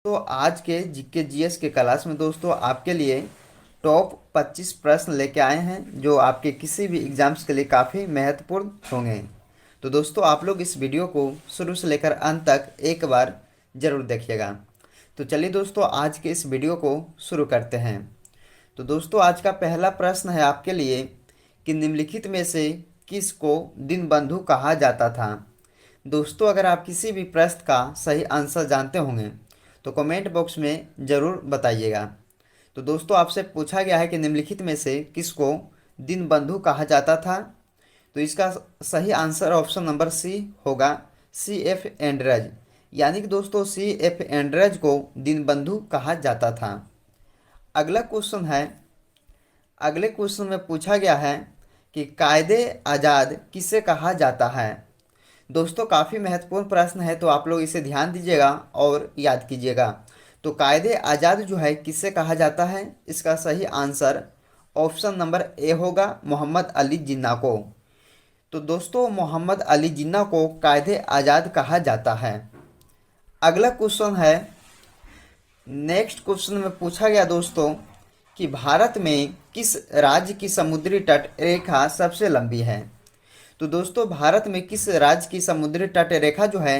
तो आज के जीके जीएस के क्लास में दोस्तों आपके लिए टॉप 25 प्रश्न लेके आए हैं जो आपके किसी भी एग्जाम्स के लिए काफ़ी महत्वपूर्ण होंगे। तो दोस्तों आप लोग इस वीडियो को शुरू से लेकर अंत तक एक बार ज़रूर देखिएगा। तो चलिए दोस्तों आज के इस वीडियो को शुरू करते हैं। तो दोस्तों आज का पहला प्रश्न है आपके लिए कि निम्नलिखित में से किसको दीनबंधु कहा जाता था। दोस्तों अगर आप किसी भी प्रश्न का सही आंसर जानते होंगे तो कमेंट बॉक्स में ज़रूर बताइएगा। तो दोस्तों आपसे पूछा गया है कि निम्नलिखित में से किसको दीनबंधु कहा जाता था। तो इसका सही आंसर ऑप्शन नंबर सी होगा, सी एफ एंड्रज। यानी कि दोस्तों सी एफ एंड्रज को दीनबंधु कहा जाता था। अगला क्वेश्चन है, अगले क्वेश्चन में पूछा गया है कि कायदे आज़ाद किसे कहा जाता है। दोस्तों काफ़ी महत्वपूर्ण प्रश्न है तो आप लोग इसे ध्यान दीजिएगा और याद कीजिएगा। तो कायदे आज़ाद जो है किससे कहा जाता है, इसका सही आंसर ऑप्शन नंबर ए होगा, मोहम्मद अली जिन्ना को। तो दोस्तों मोहम्मद अली जिन्ना को कायदे आज़ाद कहा जाता है। अगला क्वेश्चन है, नेक्स्ट क्वेश्चन में पूछा गया दोस्तों कि भारत में किस राज्य की समुद्री तट रेखा सबसे लंबी है। तो दोस्तों भारत में किस राज्य की समुद्री तट रेखा जो है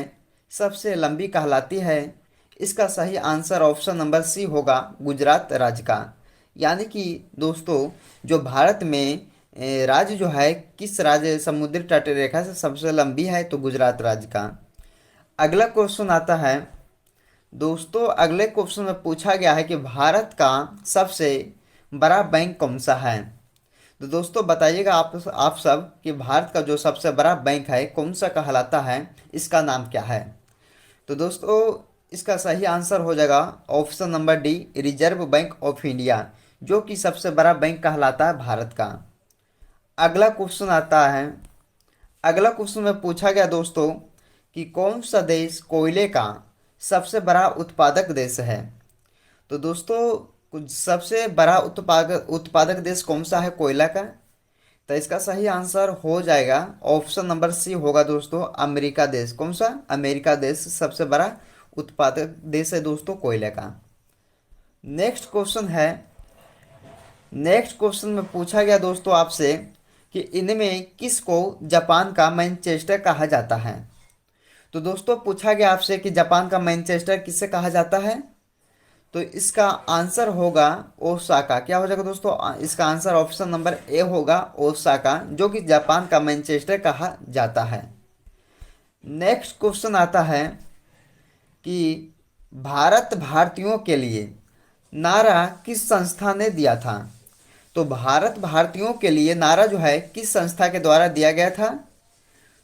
सबसे लंबी कहलाती है, इसका सही आंसर ऑप्शन नंबर सी होगा, गुजरात राज्य का। यानी कि दोस्तों जो भारत में राज्य जो है किस राज्य समुद्री तट रेखा से सबसे लंबी है, तो गुजरात राज्य का। अगला क्वेश्चन आता है दोस्तों, अगले क्वेश्चन में पूछा गया है कि भारत का सबसे बड़ा बैंक कौन सा है। तो दोस्तों बताइएगा आप सब कि भारत का जो सबसे बड़ा बैंक है कौन सा कहलाता है, इसका नाम क्या है। तो दोस्तों इसका सही आंसर हो जाएगा option number D, reserve bank of India, जो कि सबसे बड़ा बैंक कहलाता है भारत का। अगला क्वेश्चन आता है, अगला क्वेश्चन में पूछा गया दोस्तों कि कौन सा देश कोयले का सबसे बड़ा उत्पादक देश है। तो दोस्तों कुछ सबसे बड़ा उत्पादक देश कौन सा है कोयला का, तो इसका सही आंसर हो जाएगा ऑप्शन नंबर सी होगा दोस्तों, अमेरिका देश। कौन सा, अमेरिका देश सबसे बड़ा उत्पादक देश है दोस्तों कोयले का। नेक्स्ट क्वेश्चन है, नेक्स्ट क्वेश्चन में पूछा गया दोस्तों आपसे कि इनमें किसको जापान का मैनचेस्टर कहा जाता है। तो दोस्तों पूछा गया आपसे कि जापान का मैनचेस्टर किससे कहा जाता है, तो इसका आंसर होगा ओसाका। क्या हो जाएगा दोस्तों, इसका आंसर ऑप्शन नंबर ए होगा, ओसाका, जो कि जापान का मैनचेस्टर कहा जाता है। नेक्स्ट क्वेश्चन आता है कि भारत भारतीयों के लिए नारा किस संस्था ने दिया था। तो भारत भारतीयों के लिए नारा जो है किस संस्था के द्वारा दिया गया था,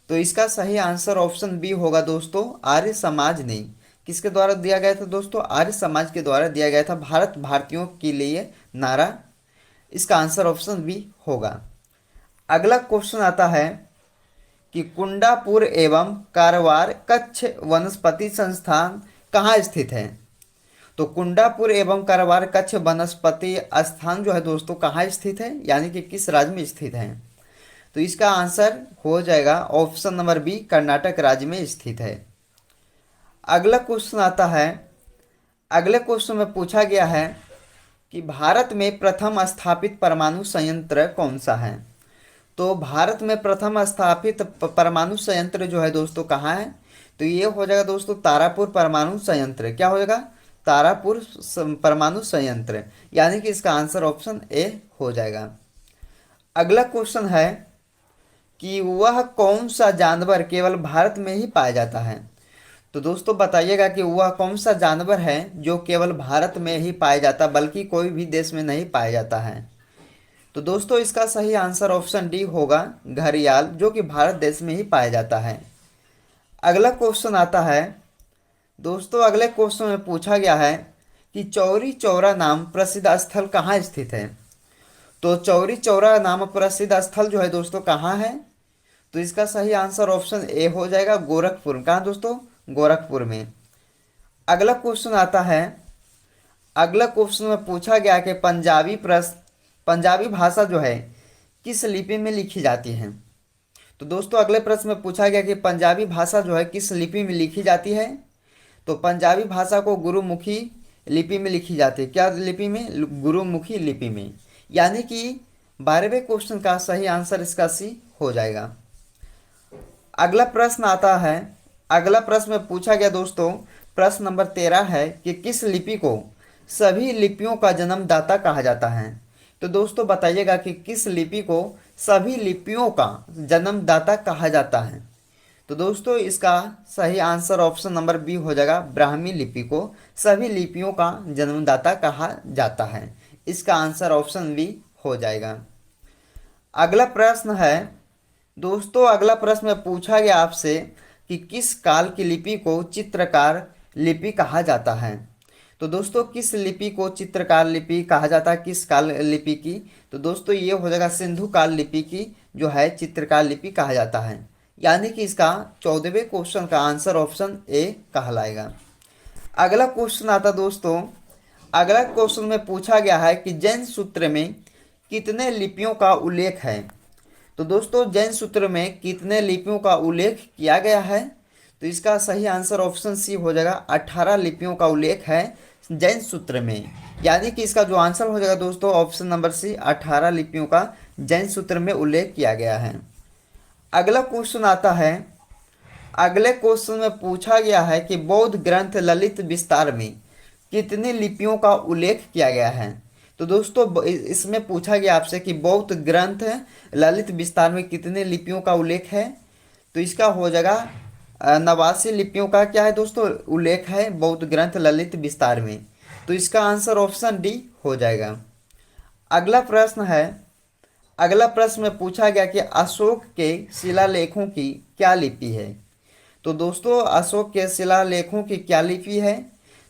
तो इसका सही आंसर ऑप्शन बी होगा दोस्तों, आर्य समाज ने। किसके द्वारा दिया गया था दोस्तों, आर्य समाज के द्वारा दिया गया था भारत भारतीयों के लिए नारा। इसका आंसर ऑप्शन बी होगा। अगला क्वेश्चन आता है कि कुंडापुर एवं कारवार कच्छ वनस्पति संस्थान कहाँ स्थित है। तो कुंडापुर एवं कारवार कच्छ वनस्पति स्थान जो है दोस्तों कहाँ स्थित है, यानी कि किस राज्य में स्थित है। तो इसका आंसर हो जाएगा ऑप्शन नंबर बी, कर्नाटक राज्य में स्थित है। अगला क्वेश्चन आता है, अगले क्वेश्चन में पूछा गया है कि भारत में प्रथम स्थापित परमाणु संयंत्र कौन सा है। तो भारत में प्रथम स्थापित परमाणु संयंत्र जो है दोस्तों कहाँ है, तो ये हो जाएगा दोस्तों तारापुर परमाणु संयंत्र। क्या हो जाएगा, तारापुर परमाणु संयंत्र, यानी कि इसका आंसर ऑप्शन ए हो जाएगा। अगला क्वेश्चन है कि वह कौन सा जानवर केवल भारत में ही पाया जाता है। तो दोस्तों बताइएगा कि वह कौन सा जानवर है जो केवल भारत में ही पाया जाता, बल्कि कोई भी देश में नहीं पाया जाता है। तो दोस्तों इसका सही आंसर ऑप्शन डी होगा, घड़ियाल, जो कि भारत देश में ही पाया जाता है। अगला क्वेश्चन आता है दोस्तों, अगले क्वेश्चन में पूछा गया है कि चौरी चौरा नाम प्रसिद्ध स्थल कहाँ स्थित है। तो चौरी चौरा नाम प्रसिद्ध स्थल जो है दोस्तों कहाँ है, तो इसका सही आंसर ऑप्शन ए हो जाएगा, गोरखपुर। कहाँ दोस्तों, गोरखपुर में। अगला क्वेश्चन आता है, अगला क्वेश्चन में पूछा गया कि पंजाबी भाषा जो है किस लिपि में लिखी जाती है। तो दोस्तों अगले प्रश्न में पूछा गया कि पंजाबी भाषा जो है किस लिपि में लिखी जाती है। तो पंजाबी भाषा को गुरुमुखी लिपि में लिखी जाती है। क्या लिपि में? गुरुमुखी लिपि में। यानी कि 12वें क्वेश्चन का सही आंसर इसका सी हो जाएगा। अगला प्रश्न आता है, अगला प्रश्न में पूछा गया दोस्तों, प्रश्न नंबर 13 है कि किस लिपि को सभी लिपियों का जन्मदाता कहा जाता है। तो दोस्तों बताइएगा कि किस लिपि को सभी लिपियों का जन्मदाता कहा जाता है। तो दोस्तों इसका सही आंसर ऑप्शन नंबर बी हो जाएगा, ब्राह्मी लिपि को सभी लिपियों का जन्मदाता कहा जाता है। इसका आंसर ऑप्शन बी हो जाएगा। अगला प्रश्न है दोस्तों, अगला प्रश्न में पूछा गया आपसे कि किस काल की लिपि को चित्रकार लिपि कहा जाता है। तो दोस्तों किस लिपि को चित्रकार लिपि कहा जाता है, किस काल लिपि की? तो दोस्तों ये हो जाएगा सिंधु काल लिपि की जो है चित्रकार लिपि कहा जाता है। यानी कि इसका 14वें क्वेश्चन का आंसर ऑप्शन ए कहलाएगा। अगला क्वेश्चन आता दोस्तों, अगला क्वेश्चन में पूछा गया है कि जैन सूत्र में कितने लिपियों का उल्लेख है। तो दोस्तों जैन सूत्र में कितने लिपियों का उल्लेख किया गया है। तो इसका सही आंसर ऑप्शन सी हो जाएगा, 18 लिपियों का उल्लेख है जैन सूत्र में। यानी कि इसका जो आंसर हो जाएगा दोस्तों ऑप्शन नंबर सी, 18 लिपियों का जैन सूत्र में उल्लेख किया गया है। अगला क्वेश्चन आता है, अगले क्वेश्चन में पूछा गया है कि बौद्ध ग्रंथ ललित विस्तार में कितनी लिपियों का उल्लेख किया गया है। तो दोस्तों इसमें पूछा गया आपसे कि बौद्ध ग्रंथ ललित विस्तार में कितने लिपियों का उल्लेख है। तो इसका हो जाएगा 89 लिपियों का क्या है दोस्तों उल्लेख है बौद्ध ग्रंथ ललित विस्तार में। तो इसका आंसर ऑप्शन डी हो जाएगा। अगला प्रश्न है, अगला प्रश्न में पूछा गया कि अशोक के शिलालेखों की क्या लिपि है। तो दोस्तों अशोक के शिलालेखों की क्या लिपि है।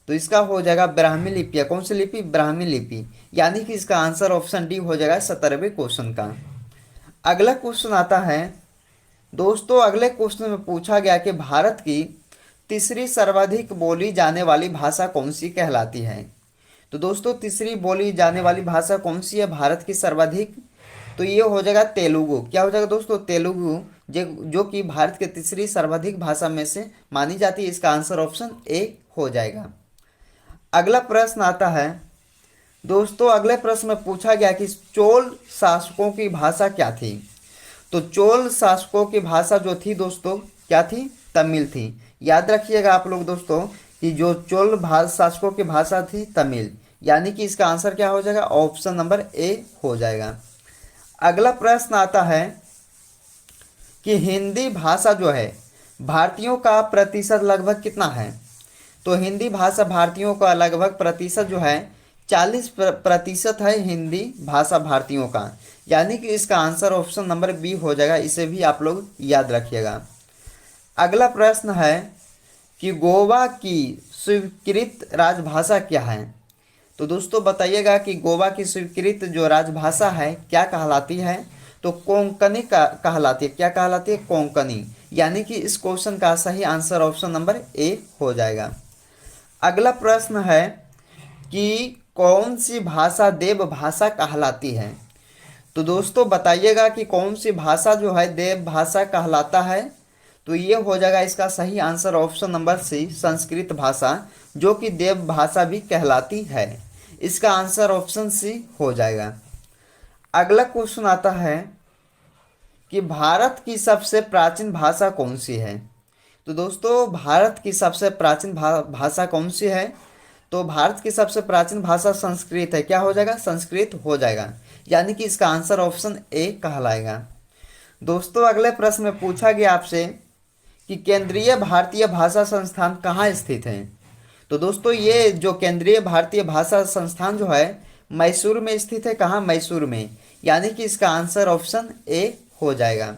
तो इसका हो जाएगा ब्राह्मी लिपि है। कौन सी लिपि? ब्राह्मी लिपि। यानी कि इसका आंसर ऑप्शन डी हो जाएगा 17वें क्वेश्चन का। अगला क्वेश्चन आता है दोस्तों, अगले क्वेश्चन में पूछा गया कि भारत की तीसरी सर्वाधिक बोली जाने वाली भाषा कौन सी कहलाती है। तो दोस्तों तीसरी बोली जाने वाली भाषा कौन सी है भारत की सर्वाधिक? तो ये हो जाएगा तेलुगु। क्या हो जाएगा दोस्तों? तेलुगु, जो कि भारत के तीसरी सर्वाधिक भाषा में से मानी जाती है। इसका आंसर ऑप्शन ए हो जाएगा। अगला प्रश्न आता है दोस्तों, अगले प्रश्न में पूछा गया कि चोल शासकों की भाषा क्या थी। तो चोल शासकों की भाषा जो थी दोस्तों क्या थी? तमिल थी। याद रखिएगा आप लोग दोस्तों कि जो चोल शासकों की भाषा थी तमिल। यानी कि इसका आंसर क्या हो जाएगा? ऑप्शन नंबर ए हो जाएगा। अगला प्रश्न आता है कि हिंदी भाषा जो है भारतीयों का प्रतिशत लगभग कितना है। तो हिंदी भाषा भारतीयों का लगभग प्रतिशत जो है 40% है हिंदी भाषा भारतीयों का। यानी कि इसका आंसर ऑप्शन नंबर बी हो जाएगा। इसे भी आप लोग याद रखिएगा। अगला प्रश्न है कि गोवा की स्वीकृत राजभाषा क्या है। तो दोस्तों बताइएगा कि गोवा की स्वीकृत जो राजभाषा है क्या कहलाती है। तो कोंकणी का कहलाती है। क्या कहलाती है? कोंकणी। यानी कि इस क्वेश्चन का सही आंसर ऑप्शन नंबर ए हो जाएगा। अगला प्रश्न है कि कौन सी भाषा देव भाषा कहलाती है। तो दोस्तों बताइएगा कि कौन सी भाषा जो है देव भाषा कहलाता है। तो ये हो जाएगा इसका सही answer option number C, Sanskrit भाषा, जो कि देव भाषा भी कहलाती है। इसका आंसर ऑप्शन सी हो जाएगा। अगला क्वेश्चन आता है कि भारत की सबसे प्राचीन भाषा कौन सी है। तो दोस्तों भारत की सबसे प्राचीन भाषा कौन सी है। तो भारत की सबसे प्राचीन भाषा संस्कृत है। क्या हो जाएगा? संस्कृत हो जाएगा। यानी कि इसका आंसर ऑप्शन ए कहलाएगा। दोस्तों अगले प्रश्न में पूछा गया आपसे कि केंद्रीय भारतीय भाषा संस्थान कहाँ स्थित है। तो दोस्तों ये जो केंद्रीय भारतीय भाषा संस्थान जो है मैसूर में स्थित है। कहाँ? मैसूर में। यानी कि इसका आंसर ऑप्शन ए हो जाएगा।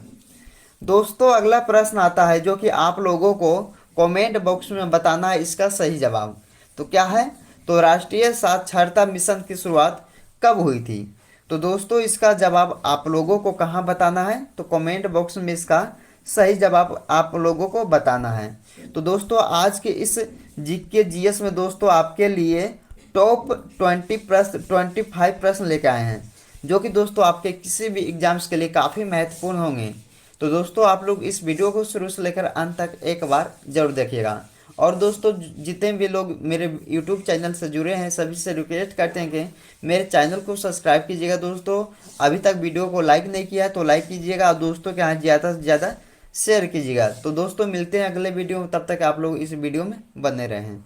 दोस्तों अगला प्रश्न आता है जो कि आप लोगों को कमेंट बॉक्स में बताना है इसका सही जवाब। तो क्या है? तो राष्ट्रीय साक्षरता मिशन की शुरुआत कब हुई थी। तो दोस्तों इसका जवाब आप लोगों को कहाँ बताना है। तो कमेंट बॉक्स में इसका सही जवाब आप लोगों को बताना है। तो दोस्तों आज के इस जीके जीएस में दोस्तों आपके लिए टॉप 25 प्रश्न लेके आए हैं, जो कि दोस्तों आपके किसी भी एग्जाम्स के लिए काफ़ी महत्वपूर्ण होंगे। तो दोस्तों आप लोग इस वीडियो को शुरू से लेकर अंत तक एक बार जरूर देखिएगा। और दोस्तों जितने भी लोग मेरे यूट्यूब चैनल से जुड़े हैं सभी से रिक्वेस्ट करते हैं कि मेरे चैनल को सब्सक्राइब कीजिएगा दोस्तों। अभी तक वीडियो को लाइक नहीं किया तो लाइक कीजिएगा और दोस्तों के यहाँ ज़्यादा से ज़्यादा शेयर कीजिएगा। तो दोस्तों मिलते हैं अगले वीडियो में, तब तक आप लोग इस वीडियो में बने रहें।